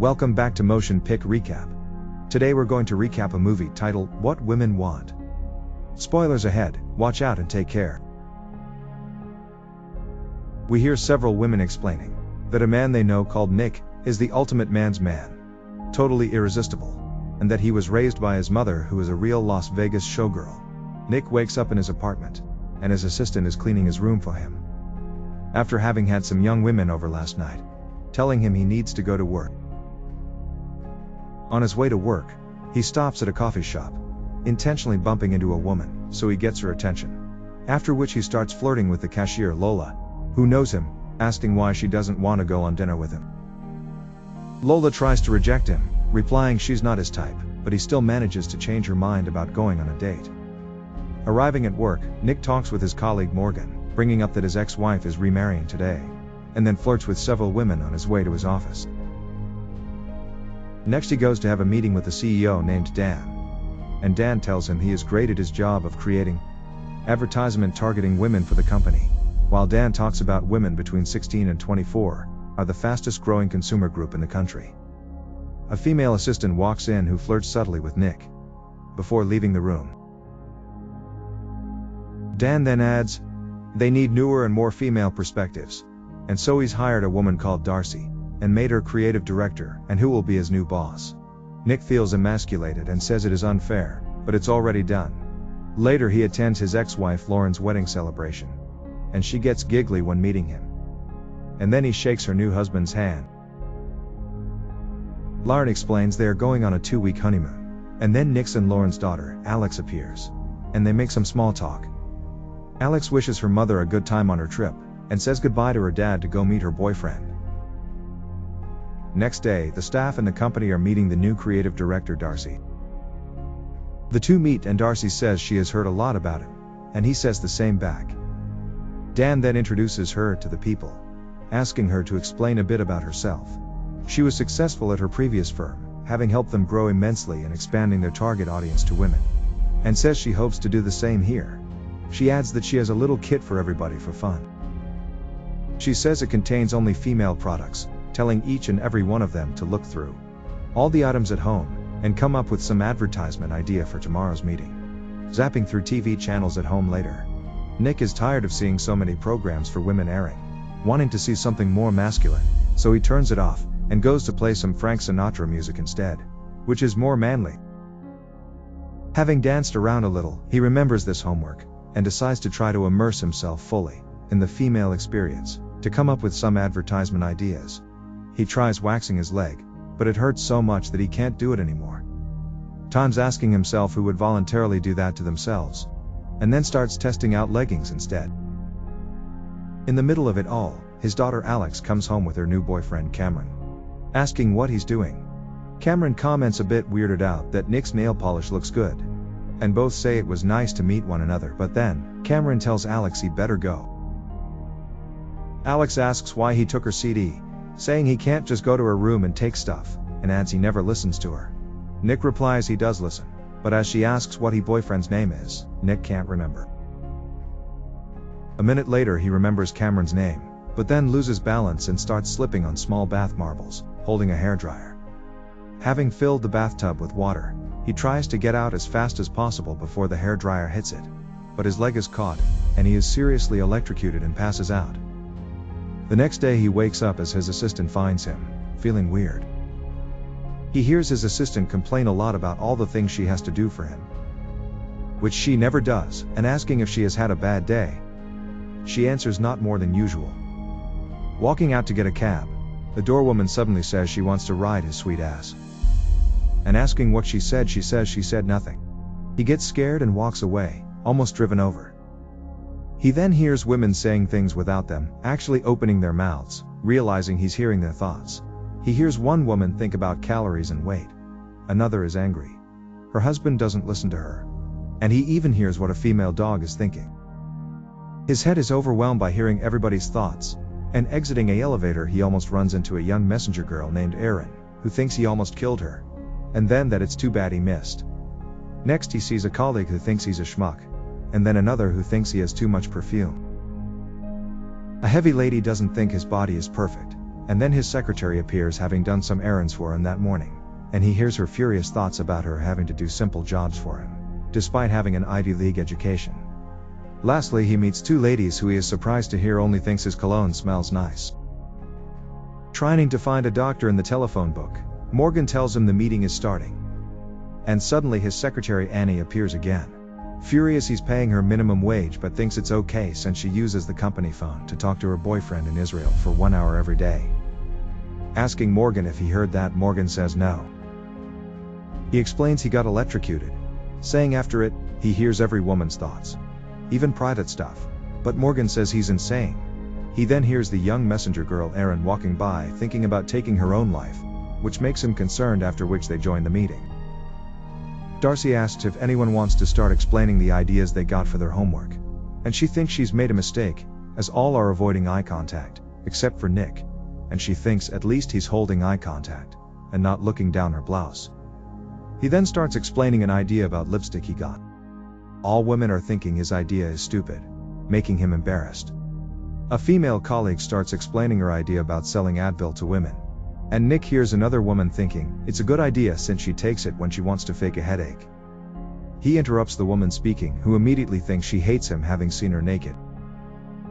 Welcome back to MotionPic Recap. Today we're going to recap a movie titled What Women Want. Spoilers ahead, watch out and take care. We hear several women explaining that a man they know called Nick is the ultimate man's man, totally irresistible, and that he was raised by his mother, who is a real Las Vegas showgirl. Nick wakes up in his apartment, and his assistant is cleaning his room for him. After having had some young women over last night, telling him he needs to go to work. On his way to work, he stops at a coffee shop, intentionally bumping into a woman, so he gets her attention. After which he starts flirting with the cashier Lola, who knows him, asking why she doesn't want to go on dinner with him. Lola tries to reject him, replying she's not his type, but he still manages to change her mind about going on a date. Arriving at work, Nick talks with his colleague Morgan, bringing up that his ex-wife is remarrying today, and then flirts with several women on his way to his office. Next he goes to have a meeting with the CEO named Dan, and Dan tells him he is great at his job of creating advertisement targeting women for the company, while Dan talks about women between 16 and 24 are the fastest growing consumer group in the country. A female assistant walks in who flirts subtly with Nick before leaving the room. Dan then adds, they need newer and more female perspectives, and so he's hired a woman called Darcy and made her creative director and who will be his new boss. Nick feels emasculated and says it is unfair, but it's already done. Later he attends his ex-wife Lauren's wedding celebration, and she gets giggly when meeting him. And then he shakes her new husband's hand. Lauren explains they are going on a 2-week honeymoon, and then Nick's and Lauren's daughter, Alex, appears, and they make some small talk. Alex wishes her mother a good time on her trip, and says goodbye to her dad to go meet her boyfriend. Next day, the staff and the company are meeting the new creative director Darcy. The two meet and Darcy says she has heard a lot about him, and he says the same back. Dan then introduces her to the people, asking her to explain a bit about herself. She was successful at her previous firm, having helped them grow immensely and expanding their target audience to women, and says she hopes to do the same here. She adds that she has a little kit for everybody for fun. She says it contains only female products, telling each and every one of them to look through all the items at home and come up with some advertisement idea for tomorrow's meeting. Zapping through TV channels at home later, Nick is tired of seeing so many programs for women airing, wanting to see something more masculine, so he turns it off and goes to play some Frank Sinatra music instead, which is more manly. Having danced around a little, he remembers this homework and decides to try to immerse himself fully in the female experience to come up with some advertisement ideas. He tries waxing his leg, but it hurts so much that he can't do it anymore. Times asking himself who would voluntarily do that to themselves, and then starts testing out leggings instead. In the middle of it all, his daughter Alex comes home with her new boyfriend Cameron, asking what he's doing. Cameron comments a bit weirded out that Nick's nail polish looks good, and both say it was nice to meet one another, but then Cameron tells Alex he better go. Alex asks why he took her CD, saying he can't just go to her room and take stuff, and adds he never listens to her. Nick replies he does listen, but as she asks what his boyfriend's name is, Nick can't remember. A minute later he remembers Cameron's name, but then loses balance and starts slipping on small bath marbles, holding a hairdryer. Having filled the bathtub with water, he tries to get out as fast as possible before the hairdryer hits it, but his leg is caught, and he is seriously electrocuted and passes out. The next day he wakes up as his assistant finds him, feeling weird. He hears his assistant complain a lot about all the things she has to do for him, which she never does, and asking if she has had a bad day. She answers not more than usual. Walking out to get a cab, the doorwoman suddenly says she wants to ride his sweet ass. And asking what she said, she says she said nothing. He gets scared and walks away, almost driven over. He then hears women saying things without them actually opening their mouths, realizing he's hearing their thoughts. He hears one woman think about calories and weight. Another is angry. Her husband doesn't listen to her. And he even hears what a female dog is thinking. His head is overwhelmed by hearing everybody's thoughts, and exiting an elevator he almost runs into a young messenger girl named Erin, who thinks he almost killed her, and then that it's too bad he missed. Next he sees a colleague who thinks he's a schmuck, and then another who thinks he has too much perfume. A heavy lady doesn't think his body is perfect, and then his secretary appears having done some errands for him that morning, and he hears her furious thoughts about her having to do simple jobs for him, despite having an Ivy League education. Lastly, he meets two ladies who he is surprised to hear only thinks his cologne smells nice. Trying to find a doctor in the telephone book, Morgan tells him the meeting is starting. And suddenly his secretary Annie appears again. Furious, he's paying her minimum wage but thinks it's okay since she uses the company phone to talk to her boyfriend in Israel for 1 hour every day. Asking Morgan if he heard that, Morgan says no. He explains he got electrocuted, saying after it, he hears every woman's thoughts, even private stuff, but Morgan says he's insane. He then hears the young messenger girl Erin walking by thinking about taking her own life, which makes him concerned, after which they join the meeting. Darcy asks if anyone wants to start explaining the ideas they got for their homework, and she thinks she's made a mistake, as all are avoiding eye contact, except for Nick, and she thinks at least he's holding eye contact, and not looking down her blouse. He then starts explaining an idea about lipstick he got. All women are thinking his idea is stupid, making him embarrassed. A female colleague starts explaining her idea about selling Advil to women, and Nick hears another woman thinking it's a good idea since she takes it when she wants to fake a headache. He interrupts the woman speaking, who immediately thinks she hates him having seen her naked.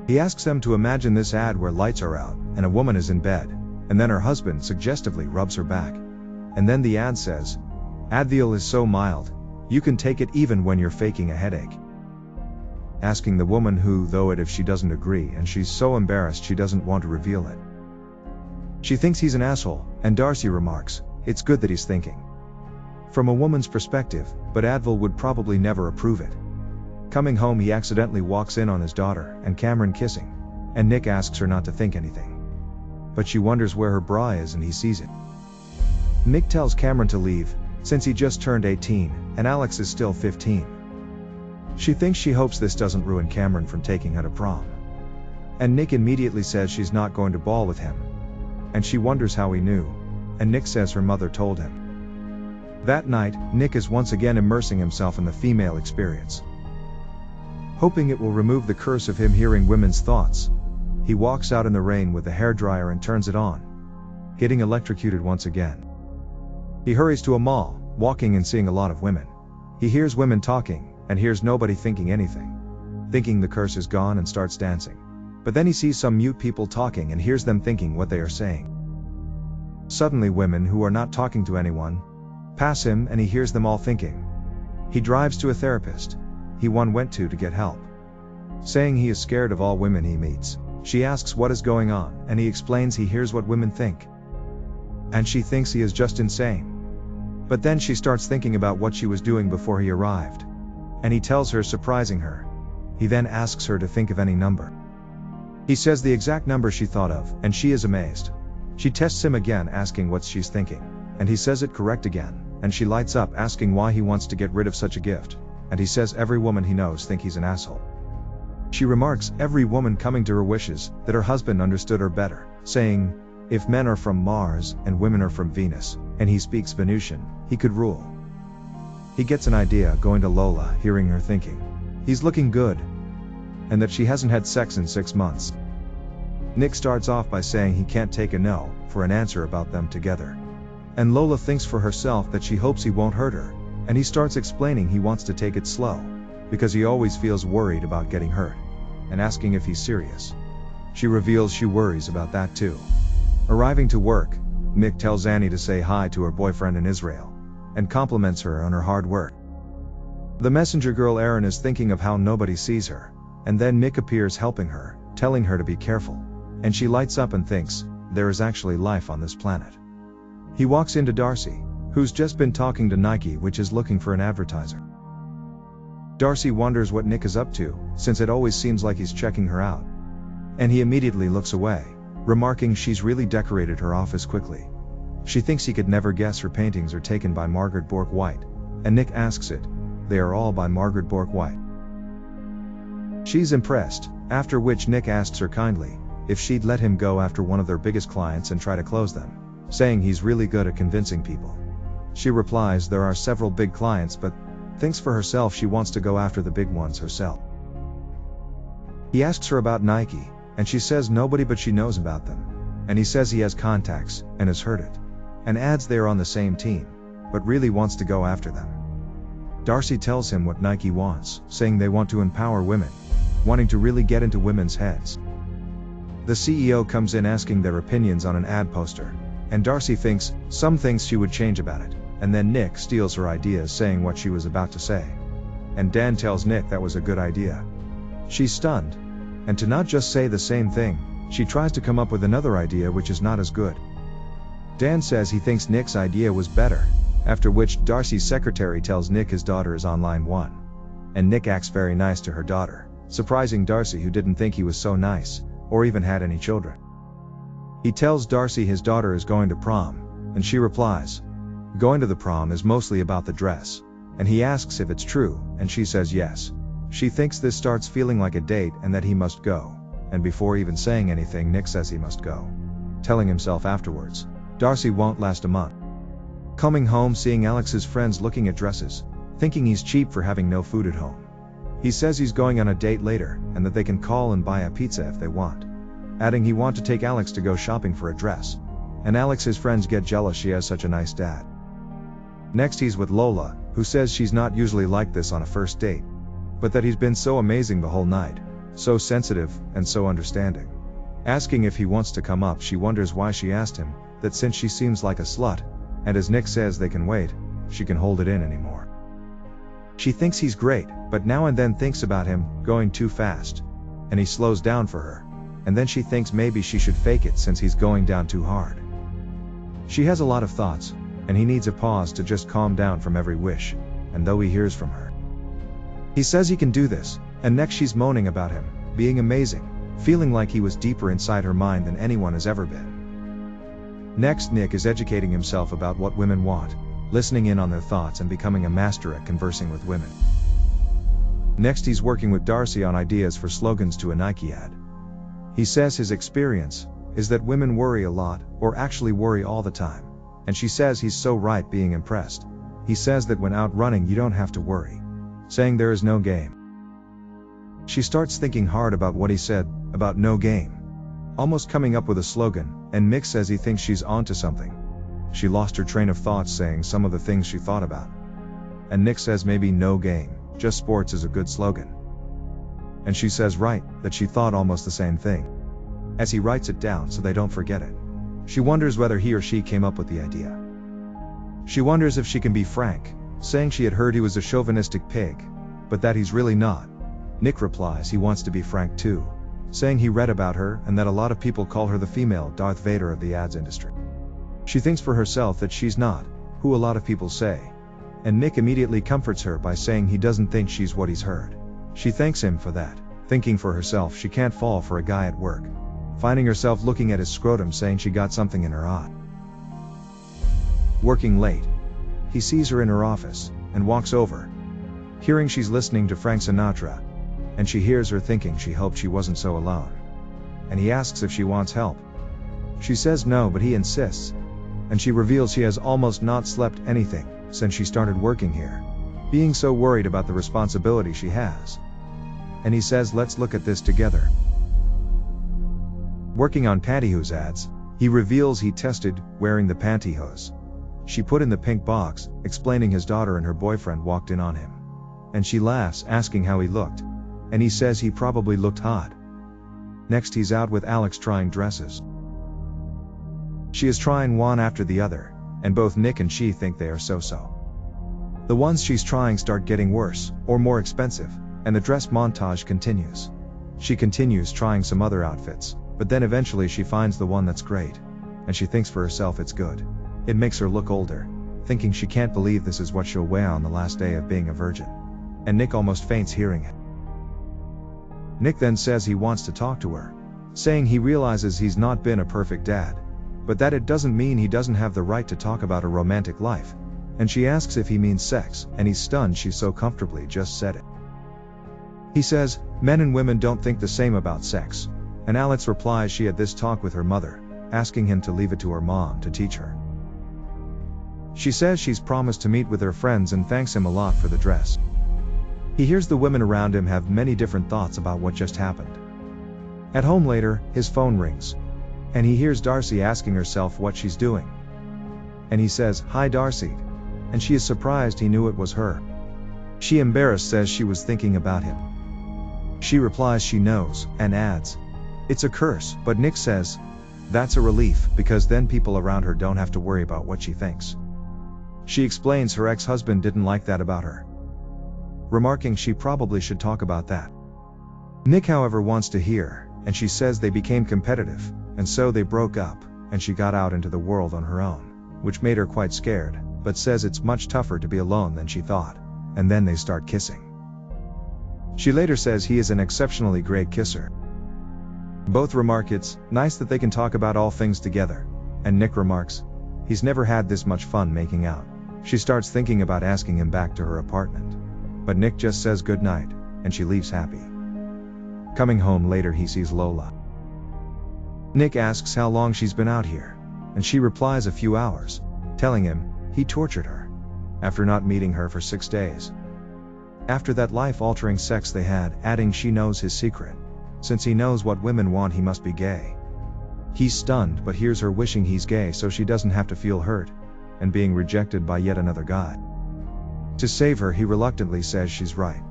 He asks them to imagine this ad where lights are out and a woman is in bed, and then her husband suggestively rubs her back. And then the ad says, "Advil is so mild, you can take it even when you're faking a headache." Asking the woman who though it if she doesn't agree, and she's so embarrassed she doesn't want to reveal it. She thinks he's an asshole, and Darcy remarks, it's good that he's thinking from a woman's perspective, but Advil would probably never approve it. Coming home, he accidentally walks in on his daughter and Cameron kissing, and Nick asks her not to think anything. But she wonders where her bra is and he sees it. Nick tells Cameron to leave, since he just turned 18, and Alex is still 15. She thinks she hopes this doesn't ruin Cameron from taking her to prom. And Nick immediately says she's not going to ball with him. And she wonders how he knew, and Nick says her mother told him. That night, Nick is once again immersing himself in the female experience. Hoping it will remove the curse of him hearing women's thoughts, he walks out in the rain with the hairdryer and turns it on, getting electrocuted once again. He hurries to a mall, walking and seeing a lot of women. He hears women talking, and hears nobody thinking anything, thinking the curse is gone, and starts dancing. But then he sees some mute people talking and hears them thinking what they are saying. Suddenly women who are not talking to anyone pass him, and he hears them all thinking. He drives to a therapist he went to get help, saying he is scared of all women he meets. She asks what is going on, and he explains he hears what women think, and she thinks he is just insane. But then she starts thinking about what she was doing before he arrived, and he tells her, surprising her. He then asks her to think of any number. He says the exact number she thought of, and she is amazed. She tests him again, asking what she's thinking, and he says it correct again, and she lights up, asking why he wants to get rid of such a gift, and he says every woman he knows think he's an asshole. She remarks every woman coming to her wishes that her husband understood her better, saying, if men are from Mars and women are from Venus, and he speaks Venusian, he could rule. He gets an idea going to Lola, hearing her thinking he's looking good, and that she hasn't had sex in 6 months. Nick starts off by saying he can't take a no for an answer about them together. And Lola thinks for herself that she hopes he won't hurt her, and he starts explaining he wants to take it slow, because he always feels worried about getting hurt, and asking if he's serious. She reveals she worries about that too. Arriving to work, Nick tells Annie to say hi to her boyfriend in Israel, and compliments her on her hard work. The messenger girl Erin is thinking of how nobody sees her, and then Nick appears helping her, telling her to be careful, and she lights up and thinks there is actually life on this planet. He walks into Darcy, who's just been talking to Nike, which is looking for an advertiser. Darcy wonders what Nick is up to, since it always seems like he's checking her out, and he immediately looks away, remarking she's really decorated her office quickly. She thinks he could never guess her paintings are taken by Margaret Bourke White, and Nick asks it. They are all by Margaret Bourke White. She's impressed, after which Nick asks her kindly if she'd let him go after one of their biggest clients and try to close them, saying he's really good at convincing people. She replies there are several big clients, but thinks for herself she wants to go after the big ones herself. He asks her about Nike, and she says nobody but she knows about them, and he says he has contacts, and has heard it, and adds they are on the same team, but really wants to go after them. Darcy tells him what Nike wants, saying they want to empower women, wanting to really get into women's heads. The CEO comes in asking their opinions on an ad poster, and Darcy thinks some things she would change about it, and then Nick steals her ideas saying what she was about to say. And Dan tells Nick that was a good idea. She's stunned, and to not just say the same thing, she tries to come up with another idea which is not as good. Dan says he thinks Nick's idea was better, after which Darcy's secretary tells Nick his daughter is on line 1. And Nick acts very nice to her daughter, surprising Darcy, who didn't think he was so nice, or even had any children. He tells Darcy his daughter is going to prom, and she replies, going to the prom is mostly about the dress, and he asks if it's true, and she says yes. She thinks this starts feeling like a date and that he must go, and before even saying anything Nick says he must go, telling himself afterwards, Darcy won't last a month. Coming home, seeing Alex's friends looking at dresses, thinking he's cheap for having no food at home. He says he's going on a date later, and that they can call and buy a pizza if they want, adding he wants to take Alex to go shopping for a dress, and Alex's friends get jealous she has such a nice dad. Next he's with Lola, who says she's not usually like this on a first date, but that he's been so amazing the whole night, so sensitive, and so understanding. Asking if he wants to come up, she wonders why she asked him, that since she seems like a slut, and as Nick says they can wait, she can hold it in anymore. She thinks he's great, but now and then thinks about him going too fast, and he slows down for her, and then she thinks maybe she should fake it since he's going down too hard. She has a lot of thoughts, and he needs a pause to just calm down from every wish, and though he hears from her. He says he can do this, and next she's moaning about him being amazing, feeling like he was deeper inside her mind than anyone has ever been. Next Nick is educating himself about what women want, listening in on their thoughts and becoming a master at conversing with women. Next he's working with Darcy on ideas for slogans to a Nike ad. He says his experience is that women worry a lot, or actually worry all the time, and she says he's so right, being impressed. He says that when out running you don't have to worry, saying there is no game. She starts thinking hard about what he said about no game, almost coming up with a slogan, and Mick says he thinks she's onto something. She lost her train of thought saying some of the things she thought about. And Nick says maybe no game, just sports is a good slogan. And she says right, that she thought almost the same thing, as he writes it down so they don't forget it. She wonders whether he or she came up with the idea. She wonders if she can be frank, saying she had heard he was a chauvinistic pig, but that he's really not. Nick replies he wants to be frank too, saying he read about her and that a lot of people call her the female Darth Vader of the ads industry. She thinks for herself that she's not who a lot of people say, and Nick immediately comforts her by saying he doesn't think she's what he's heard. She thanks him for that, thinking for herself she can't fall for a guy at work, finding herself looking at his scrotum saying she got something in her eye. Working late, he sees her in her office, and walks over, hearing she's listening to Frank Sinatra, and she hears her thinking she hoped she wasn't so alone. And he asks if she wants help. She says no, but he insists, and she reveals she has almost not slept anything since she started working here, being so worried about the responsibility she has. And he says let's look at this together. Working on pantyhose ads, he reveals he tested wearing the pantyhose she put in the pink box, explaining his daughter and her boyfriend walked in on him. And she laughs, asking how he looked, and he says he probably looked hot. Next he's out with Alex trying dresses. She is trying one after the other, and both Nick and she think they are so-so. The ones she's trying start getting worse, or more expensive, and the dress montage continues. She continues trying some other outfits, but then eventually she finds the one that's great, and she thinks for herself it's good. It makes her look older, thinking she can't believe this is what she'll wear on the last day of being a virgin. And Nick almost faints hearing it. Nick then says he wants to talk to her, saying he realizes he's not been a perfect dad, but that it doesn't mean he doesn't have the right to talk about a romantic life. And she asks if he means sex, and he's stunned she so comfortably just said it. He says, men and women don't think the same about sex, and Alex replies she had this talk with her mother, asking him to leave it to her mom to teach her. She says she's promised to meet with her friends and thanks him a lot for the dress. He hears the women around him have many different thoughts about what just happened. At home later, his phone rings, and he hears Darcy asking herself what she's doing. And he says, "Hi Darcy," and she is surprised he knew it was her. She, embarrassed, says she was thinking about him. She replies she knows, and adds, "It's a curse," but Nick says, "That's a relief, because then people around her don't have to worry about what she thinks." She explains her ex-husband didn't like that about her, remarking she probably should talk about that. Nick, however, wants to hear, and she says they became competitive, and so they broke up, and she got out into the world on her own, which made her quite scared, but says it's much tougher to be alone than she thought, and then they start kissing. She later says he is an exceptionally great kisser. Both remark it's nice that they can talk about all things together, and Nick remarks, he's never had this much fun making out. She starts thinking about asking him back to her apartment, but Nick just says good night, and she leaves happy. Coming home later, he sees Lola. Nick asks how long she's been out here, and she replies a few hours, telling him he tortured her after not meeting her for 6 days. After that life-altering sex they had, adding she knows his secret. Since he knows what women want, he must be gay. He's stunned, but hears her wishing he's gay so she doesn't have to feel hurt, and being rejected by yet another guy. To save her, he reluctantly says she's right,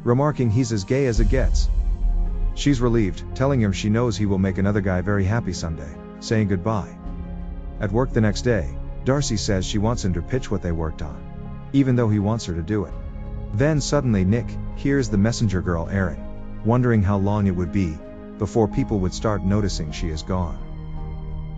remarking he's as gay as it gets. She's relieved, telling him she knows he will make another guy very happy someday, saying goodbye. At work the next day, Darcy says she wants him to pitch what they worked on, even though he wants her to do it. Then suddenly Nick hears the messenger girl Erin, wondering how long it would be before people would start noticing she is gone.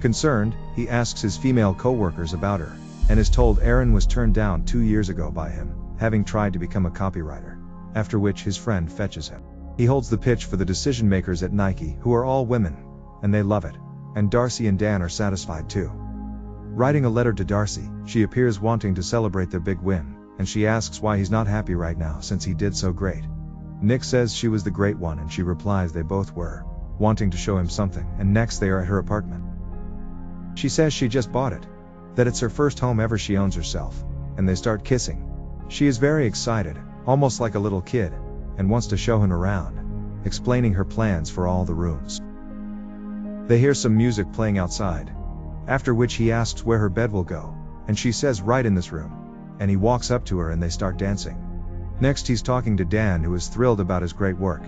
Concerned, he asks his female co-workers about her, and is told Erin was turned down 2 years ago by him, having tried to become a copywriter, after which his friend fetches him. He holds the pitch for the decision makers at Nike, who are all women, and they love it, and Darcy and Dan are satisfied too. Writing a letter to Darcy, she appears wanting to celebrate their big win, and she asks why he's not happy right now since he did so great. Nick says she was the great one, and she replies they both were, wanting to show him something, and next they are at her apartment. She says she just bought it, that it's her first home ever she owns herself, and they start kissing. She is very excited, almost like a little kid, and wants to show him around, explaining her plans for all the rooms. They hear some music playing outside, after which he asks where her bed will go, and she says right in this room, and he walks up to her and they start dancing. Next he's talking to Dan, who is thrilled about his great work,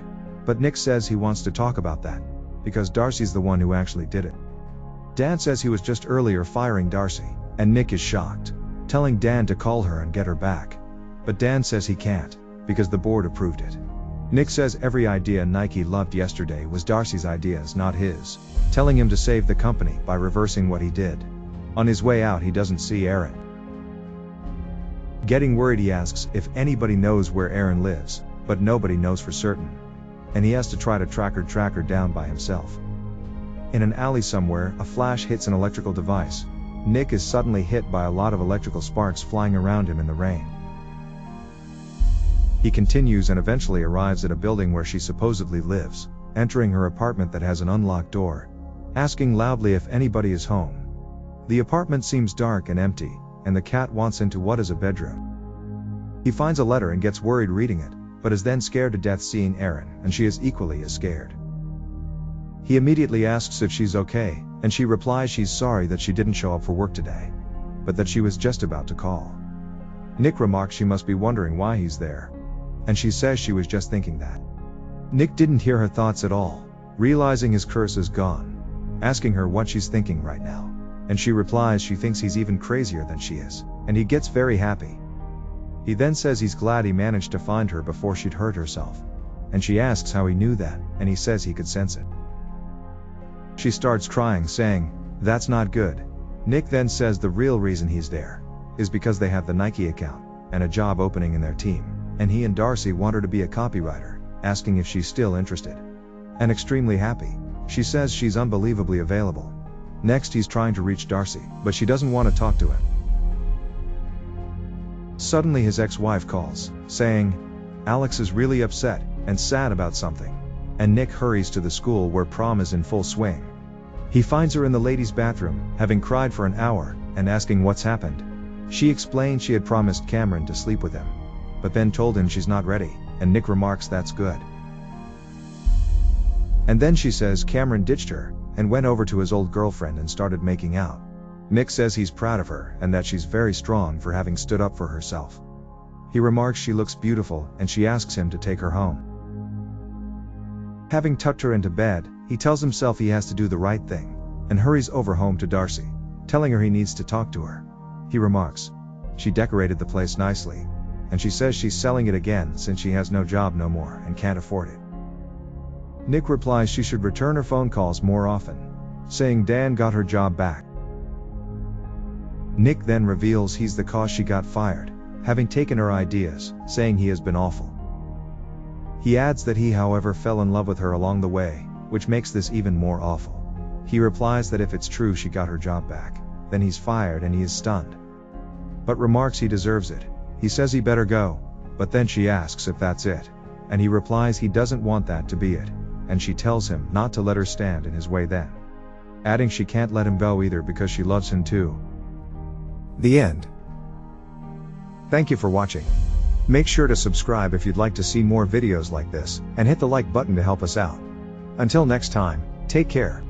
but Nick says he wants to talk about that, because Darcy's the one who actually did it. Dan says he was just earlier firing Darcy, and Nick is shocked, telling Dan to call her and get her back. But Dan says he can't, because the board approved it. Nick says every idea Nike loved yesterday was Darcy's ideas, not his, telling him to save the company by reversing what he did. On his way out he doesn't see Erin. Getting worried, he asks if anybody knows where Erin lives, but nobody knows for certain, and he has to try to track her down by himself. In an alley somewhere, a flash hits an electrical device. Nick is suddenly hit by a lot of electrical sparks flying around him in the rain. He continues and eventually arrives at a building where she supposedly lives, entering her apartment that has an unlocked door, asking loudly if anybody is home. The apartment seems dark and empty, and the cat wants into what is a bedroom. He finds a letter and gets worried reading it, but is then scared to death seeing Erin, and she is equally as scared. He immediately asks if she's okay, and she replies she's sorry that she didn't show up for work today, but that she was just about to call. Nick remarks she must be wondering why he's there, and she says she was just thinking that. Nick didn't hear her thoughts at all, realizing his curse is gone, asking her what she's thinking right now, and she replies she thinks he's even crazier than she is, and he gets very happy. He then says he's glad he managed to find her before she'd hurt herself, and she asks how he knew that, and he says he could sense it. She starts crying, saying, "That's not good." Nick then says the real reason he's there is because they have the Nike account and a job opening in their team, and he and Darcy want her to be a copywriter, asking if she's still interested. And extremely happy, she says she's unbelievably available. Next he's trying to reach Darcy, but she doesn't want to talk to him. Suddenly his ex-wife calls, saying Alex is really upset and sad about something, and Nick hurries to the school where prom is in full swing. He finds her in the ladies' bathroom, having cried for an hour, and asking what's happened. She explains she had promised Cameron to sleep with him, but then told him she's not ready, and Nick remarks that's good. And then she says Cameron ditched her, and went over to his old girlfriend and started making out. Nick says he's proud of her and that she's very strong for having stood up for herself. He remarks she looks beautiful and she asks him to take her home. Having tucked her into bed, he tells himself he has to do the right thing, and hurries over home to Darcy, telling her he needs to talk to her. He remarks she decorated the place nicely, and she says she's selling it again since she has no job no more and can't afford it. Nick replies she should return her phone calls more often, saying Dan got her job back. Nick then reveals he's the cause she got fired, having taken her ideas, saying he has been awful. He adds that he however fell in love with her along the way, which makes this even more awful. He replies that if it's true she got her job back, then he's fired and he is stunned. But remarks he deserves it. He says he better go, but then she asks if that's it, and he replies he doesn't want that to be it, and she tells him not to let her stand in his way then, adding she can't let him go either because she loves him too. The end. Thank you for watching. Make sure to subscribe if you'd like to see more videos like this, and hit the like button to help us out. Until next time, take care.